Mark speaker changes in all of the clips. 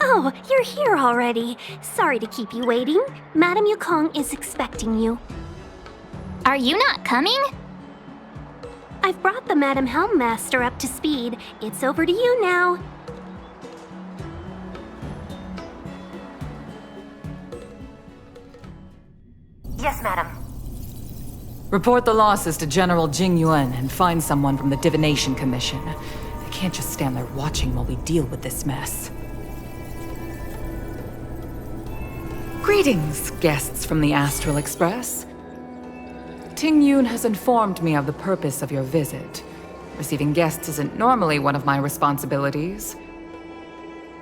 Speaker 1: Oh, you're here already. Sorry to keep you waiting. Madame Yukong is expecting you.
Speaker 2: Are you not coming?
Speaker 1: I've brought the Madame Helmmaster up to speed. It's over to you now.
Speaker 3: Yes, madam.
Speaker 4: Report the losses to General Jing Yuan and find someone from the Divination Commission. I can't just stand there watching while we deal with this mess. Greetings, guests from the Astral Express. Ting Yun has informed me of the purpose of your visit. Receiving guests isn't normally one of my responsibilities.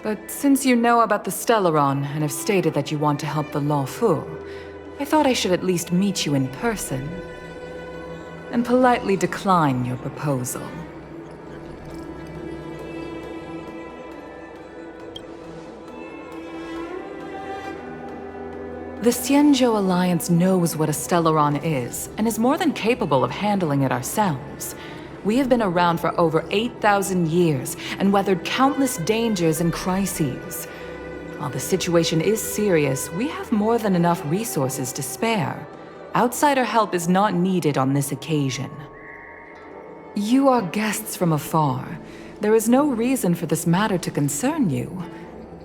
Speaker 4: But since you know about the Stellaron and have stated that you want to help the Law Fu, I thought I should at least meet you in person and politely decline your proposal. The Xianzhou Alliance knows what a Stellaron is, and is more than capable of handling it ourselves. We have been around for over 8,000 years, and weathered countless dangers and crises. While the situation is serious, we have more than enough resources to spare. Outsider help is not needed on this occasion. You are guests from afar. There is no reason for this matter to concern you.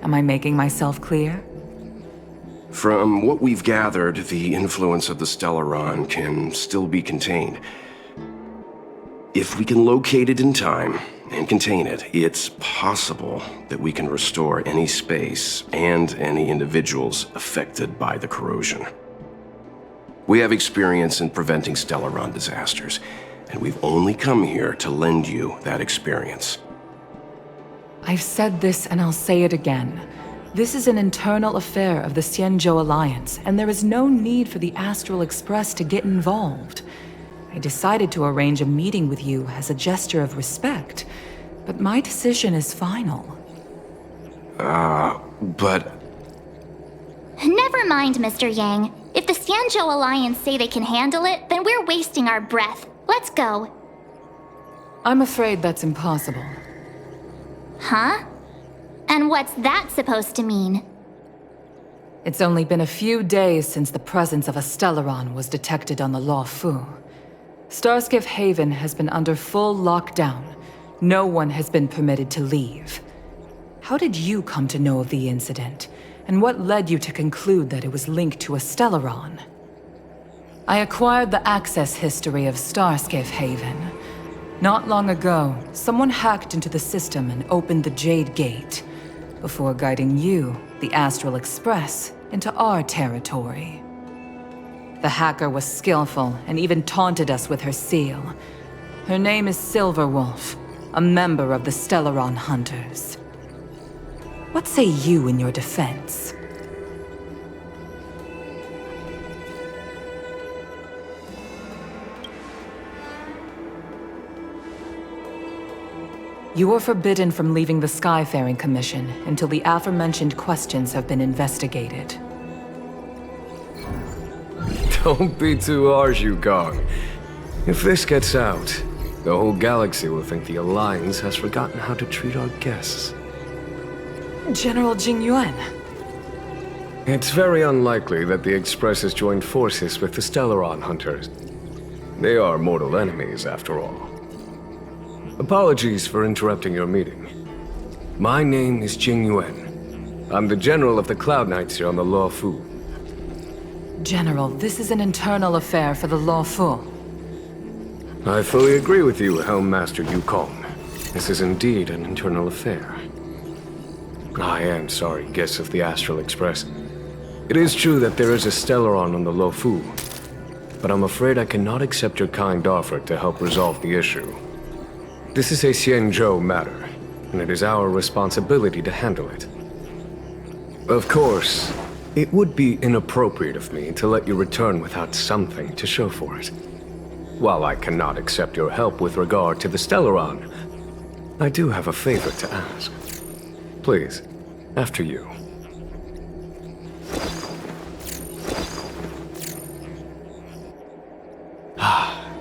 Speaker 4: Am I making myself clear?
Speaker 5: From what we've gathered, the influence of the Stellaron can still be contained. If we can locate it in time and contain it, it's possible that we can restore any space and any individuals affected by the corrosion. We have experience in preventing Stellaron disasters, and we've only come here to lend you that experience.
Speaker 4: I've said this and I'll say it again. This is an internal affair of the Xianzhou Alliance, and there is no need for the Astral Express to get involved. I decided to arrange a meeting with you as a gesture of respect, but my decision is final.
Speaker 5: But...
Speaker 2: Never mind, Mr. Yang. If the Xianzhou Alliance say they can handle it, then we're wasting our breath. Let's go.
Speaker 4: I'm afraid that's impossible.
Speaker 2: Huh? And what's that supposed to mean?
Speaker 4: It's only been a few days since the presence of a Stellaron was detected on the Law Fu. Starskiff Haven has been under full lockdown. No one has been permitted to leave. How did you come to know of the incident? And what led you to conclude that it was linked to a Stellaron? I acquired the access history of Starskiff Haven. Not long ago, someone hacked into the system and opened the Jade Gate, before guiding you, the Astral Express, into our territory. The hacker was skillful and even taunted us with her seal. Her name is Silverwolf, a member of the Stellaron Hunters. What say you in your defense? You are forbidden from leaving the Skyfaring Commission until the aforementioned questions have been investigated.
Speaker 6: Don't be too harsh, Yukong. If this gets out, the whole galaxy will think the Alliance has forgotten how to treat our guests.
Speaker 4: General Jing Yuan.
Speaker 6: It's very unlikely that the Express has joined forces with the Stellaron Hunters. They are mortal enemies, after all. Apologies for interrupting your meeting. My name is Jing Yuan. I'm the General of the Cloud Knights here on the Law Fu.
Speaker 4: General, this is an internal affair for the Law Fu.
Speaker 6: I fully agree with you, Helmmaster Yukong. This is indeed an internal affair. I am sorry, guests of the Astral Express. It is true that there is a Stellaron on the Law Fu, but I'm afraid I cannot accept your kind offer to help resolve the issue. This is a Xianzhou matter, and it is our responsibility to handle it. Of course, it would be inappropriate of me to let you return without something to show for it. While I cannot accept your help with regard to the Stellaron, I do have a favor to ask. Please, after you.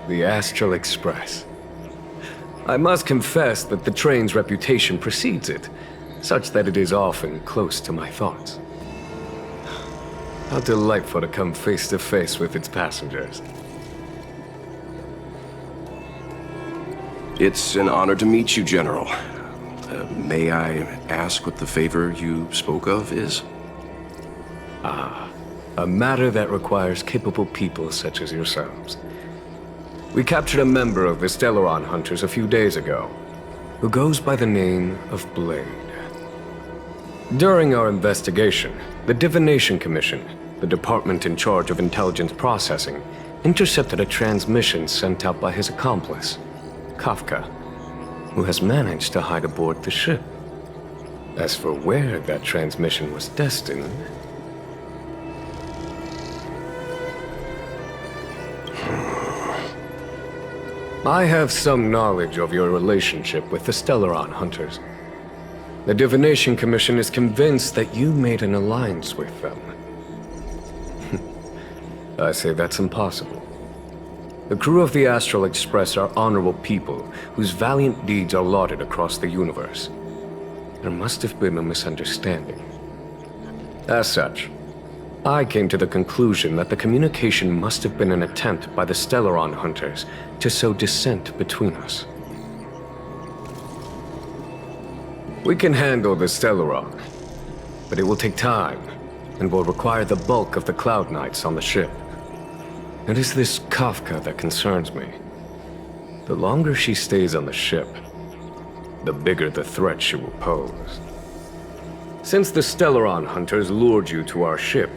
Speaker 6: The Astral Express. I must confess that the train's reputation precedes it, such that it is often close to my thoughts. How delightful to come face to face with its passengers.
Speaker 5: It's an honor to meet you, General. May I ask what the favor you spoke of is?
Speaker 6: A matter that requires capable people such as yourselves. We captured a member of the Stellaron Hunters a few days ago, who goes by the name of Blade. During our investigation, the Divination Commission, the department in charge of intelligence processing, intercepted a transmission sent out by his accomplice, Kafka, who has managed to hide aboard the ship. As for where that transmission was destined... I have some knowledge of your relationship with the Stellaron Hunters. The Divination Commission is convinced that you made an alliance with them. I say that's impossible. The crew of the Astral Express are honorable people whose valiant deeds are lauded across the universe. There must have been a misunderstanding. As such, I came to the conclusion that the communication must have been an attempt by the Stellaron Hunters to sow dissent between us. We can handle the Stellaron, but it will take time and will require the bulk of the Cloud Knights on the ship. It is this Kafka that concerns me. The longer she stays on the ship, the bigger the threat she will pose. Since the Stellaron Hunters lured you to our ship,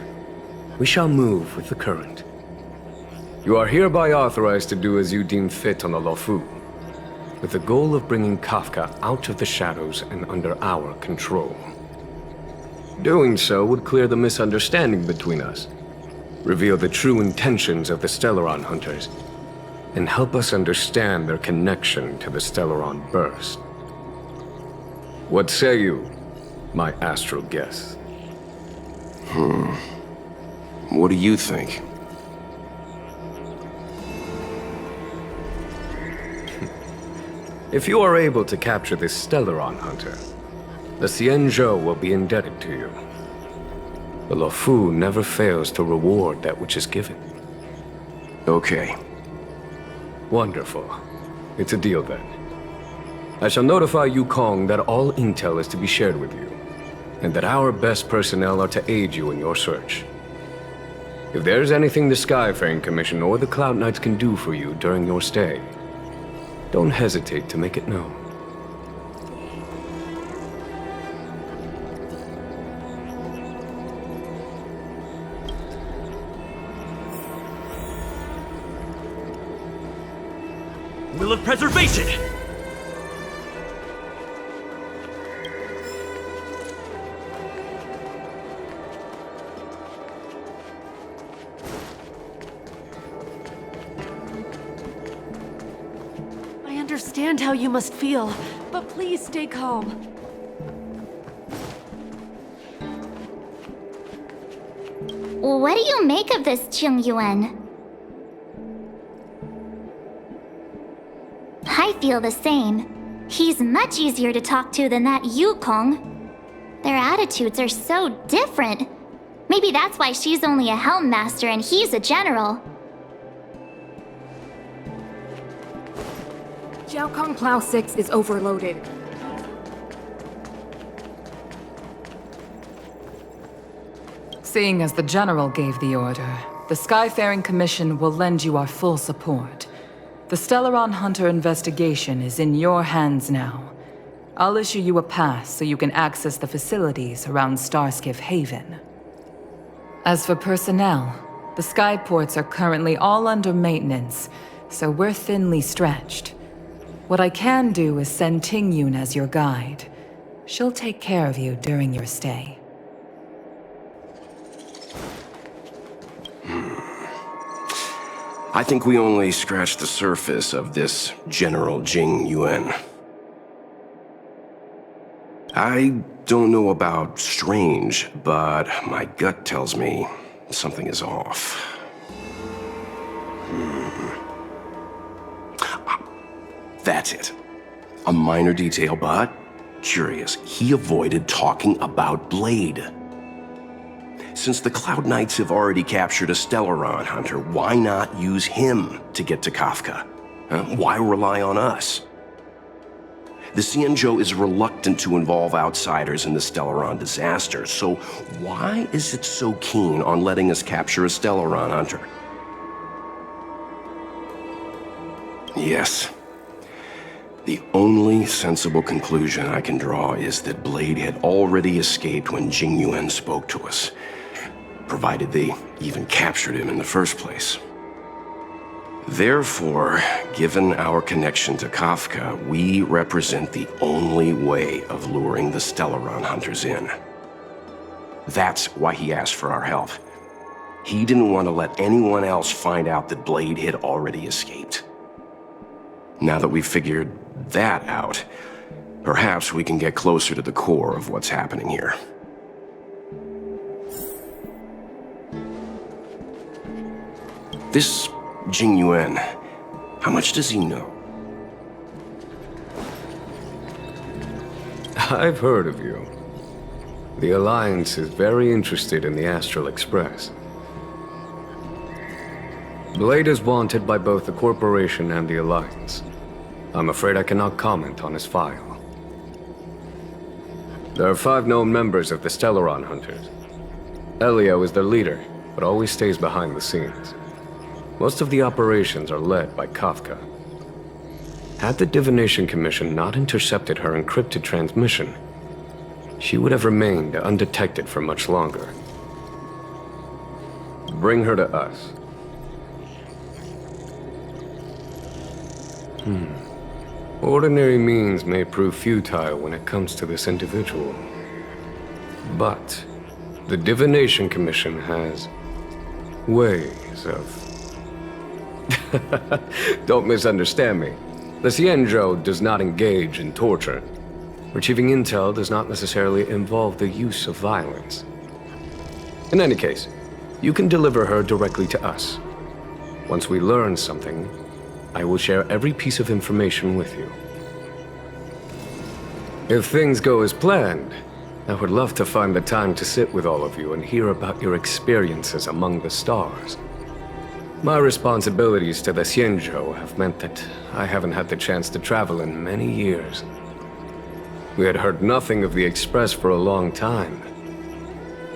Speaker 6: we shall move with the current. You are hereby authorized to do as you deem fit on the Luofu, with the goal of bringing Kafka out of the shadows and under our control. Doing so would clear the misunderstanding between us, reveal the true intentions of the Stellaron Hunters, and help us understand their connection to the Stellaron Burst. What say you, my astral guests?
Speaker 5: What do you think?
Speaker 6: If you are able to capture this Stellaron Hunter, the Xianzhou will be indebted to you. The Luofu never fails to reward that which is given.
Speaker 5: Okay.
Speaker 6: Wonderful. It's a deal then. I shall notify Yukong that all intel is to be shared with you, and that our best personnel are to aid you in your search. If there's anything the Skyfaring Commission or the Cloud Knights can do for you during your stay, don't hesitate to make it known.
Speaker 7: Will of preservation!
Speaker 8: I understand how you must feel, but please stay calm.
Speaker 2: What do you make of this Qing Yuan? I feel the same. He's much easier to talk to than that Yukong. Their attitudes are so different. Maybe that's why she's only a Helm Master and he's a general.
Speaker 9: Jiaokong Plow 6 is overloaded.
Speaker 4: Seeing as the General gave the order, the Skyfaring Commission will lend you our full support. The Stellaron Hunter investigation is in your hands now. I'll issue you a pass so you can access the facilities around Starskiff Haven. As for personnel, the skyports are currently all under maintenance, so we're thinly stretched. What I can do is send Tingyun as your guide. She'll take care of you during your stay.
Speaker 5: I think we only scratched the surface of this General Jing Yuan. I don't know about strange, but my gut tells me something is off. That's it. A minor detail, but curious, he avoided talking about Blade. Since the Cloud Knights have already captured a Stellaron hunter, why not use him to get to Kafka? Why rely on us? The Xianzhou is reluctant to involve outsiders in the Stellaron disaster, so why is it so keen on letting us capture a Stellaron hunter? Yes. The only sensible conclusion I can draw is that Blade had already escaped when Jing Yuan spoke to us, provided they even captured him in the first place. Therefore, given our connection to Kafka, we represent the only way of luring the Stellaron hunters in. That's why he asked for our help. He didn't want to let anyone else find out that Blade had already escaped. Now that we've figured that out, perhaps we can get closer to the core of what's happening here. This Jing Yuan, how much does he know?
Speaker 6: I've heard of you. The Alliance is very interested in the Astral Express. Blade is wanted by both the Corporation and the Alliance. I'm afraid I cannot comment on his file. There are 5 known members of the Stellaron Hunters. Elio is their leader, but always stays behind the scenes. Most of the operations are led by Kafka. Had the Divination Commission not intercepted her encrypted transmission, she would have remained undetected for much longer. Bring her to us. Ordinary means may prove futile when it comes to this individual. But the Divination Commission has ways of... Don't misunderstand me. The Xianzhou does not engage in torture. Retrieving intel does not necessarily involve the use of violence. In any case, you can deliver her directly to us. Once we learn something, I will share every piece of information with you. If things go as planned, I would love to find the time to sit with all of you and hear about your experiences among the stars. My responsibilities to the Xianzhou have meant that I haven't had the chance to travel in many years. We had heard nothing of the Express for a long time.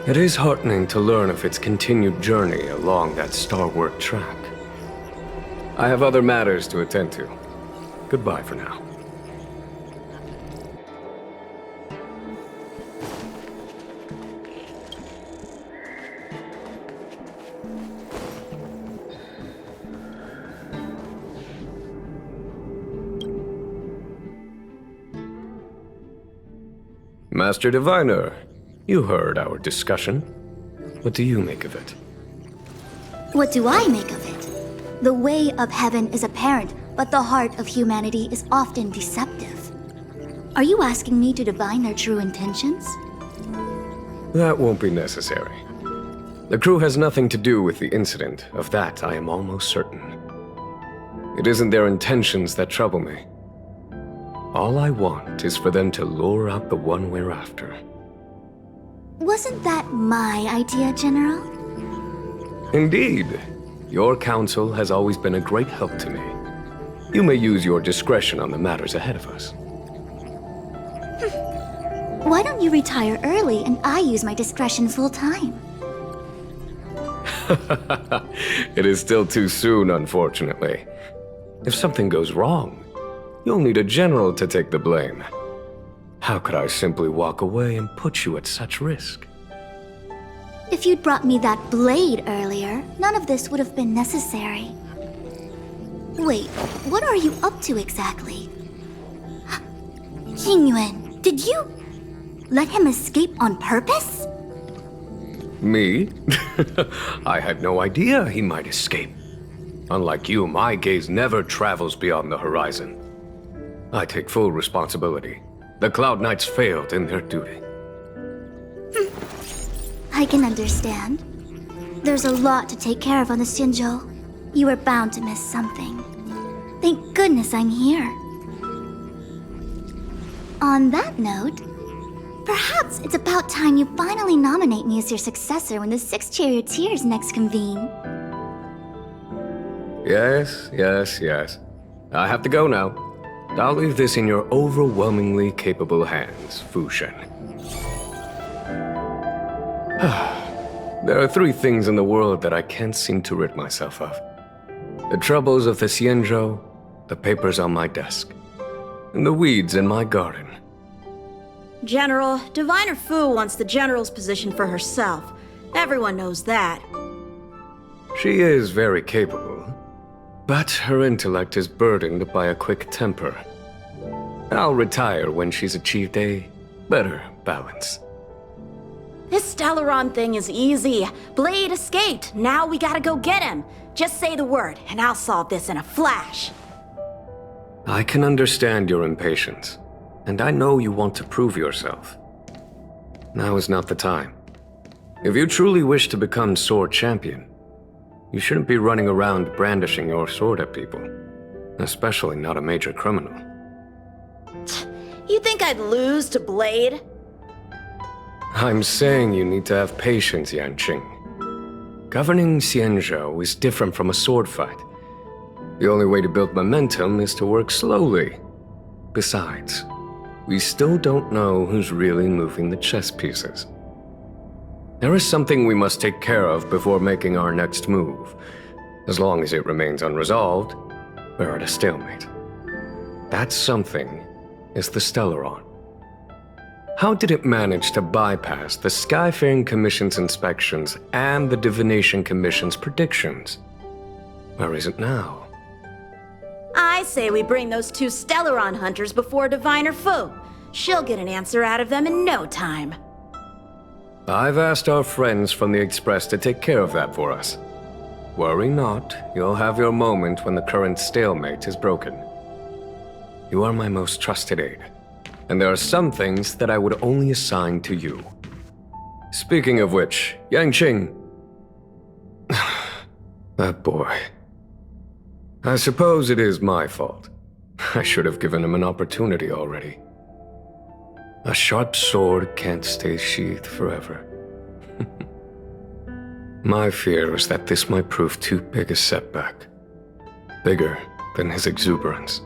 Speaker 6: It is heartening to learn of its continued journey along that starward track. I have other matters to attend to. Goodbye for now. Master Diviner, you heard our discussion. What do you make of it?
Speaker 2: What do I make of it? The way of heaven is apparent, but the heart of humanity is often deceptive. Are you asking me to divine their true intentions?
Speaker 6: That won't be necessary. The crew has nothing to do with the incident, of that I am almost certain. It isn't their intentions that trouble me. All I want is for them to lure out the one we're after.
Speaker 2: Wasn't that my idea, General?
Speaker 6: Indeed. Your counsel has always been a great help to me. You may use your discretion on the matters ahead of us.
Speaker 2: Why don't you retire early and I use my discretion full time?
Speaker 6: It is still too soon, unfortunately. If something goes wrong, you'll need a general to take the blame. How could I simply walk away and put you at such risk?
Speaker 2: If you'd brought me that blade earlier, none of this would have been necessary. Wait, what are you up to exactly? Xingyuan, did you let him escape on purpose?
Speaker 6: Me? I had no idea he might escape. Unlike you, my gaze never travels beyond the horizon. I take full responsibility. The Cloud Knights failed in their duty.
Speaker 2: I can understand. There's a lot to take care of on the Xianzhou. You were bound to miss something. Thank goodness I'm here. On that note, perhaps it's about time you finally nominate me as your successor when the Six Charioteers next convene.
Speaker 6: Yes. I have to go now. I'll leave this in your overwhelmingly capable hands, Fu Shen. There are three things in the world that I can't seem to rid myself of. The troubles of the Xianzhou, the papers on my desk, and the weeds in my garden.
Speaker 10: General, Diviner Fu wants the General's position for herself. Everyone knows that.
Speaker 6: She is very capable, but her intellect is burdened by a quick temper. I'll retire when she's achieved a better balance.
Speaker 10: This Stellaron thing is easy. Blade escaped. Now we gotta go get him. Just say the word, and I'll solve this in a flash.
Speaker 6: I can understand your impatience, and I know you want to prove yourself. Now is not the time. If you truly wish to become Sword Champion, you shouldn't be running around brandishing your sword at people, especially not a major criminal.
Speaker 10: You think I'd lose to Blade?
Speaker 6: I'm saying you need to have patience, Yanqing. Governing Xianzhou is different from a sword fight. The only way to build momentum is to work slowly. Besides, we still don't know who's really moving the chess pieces. There is something we must take care of before making our next move. As long as it remains unresolved, we're at a stalemate. That something is the Stellaron. How did it manage to bypass the Skyfaring Commission's inspections and the Divination Commission's predictions? Where is it now?
Speaker 10: I say we bring those two Stellaron hunters before Diviner Fu. She'll get an answer out of them in no time.
Speaker 6: I've asked our friends from the Express to take care of that for us. Worry not, you'll have your moment when the current stalemate is broken. You are my most trusted aide, and there are some things that I would only assign to you. Speaking of which, Yanqing... that boy. I suppose it is my fault. I should have given him an opportunity already. A sharp sword can't stay sheathed forever. My fear is that this might prove too big a setback. Bigger than his exuberance.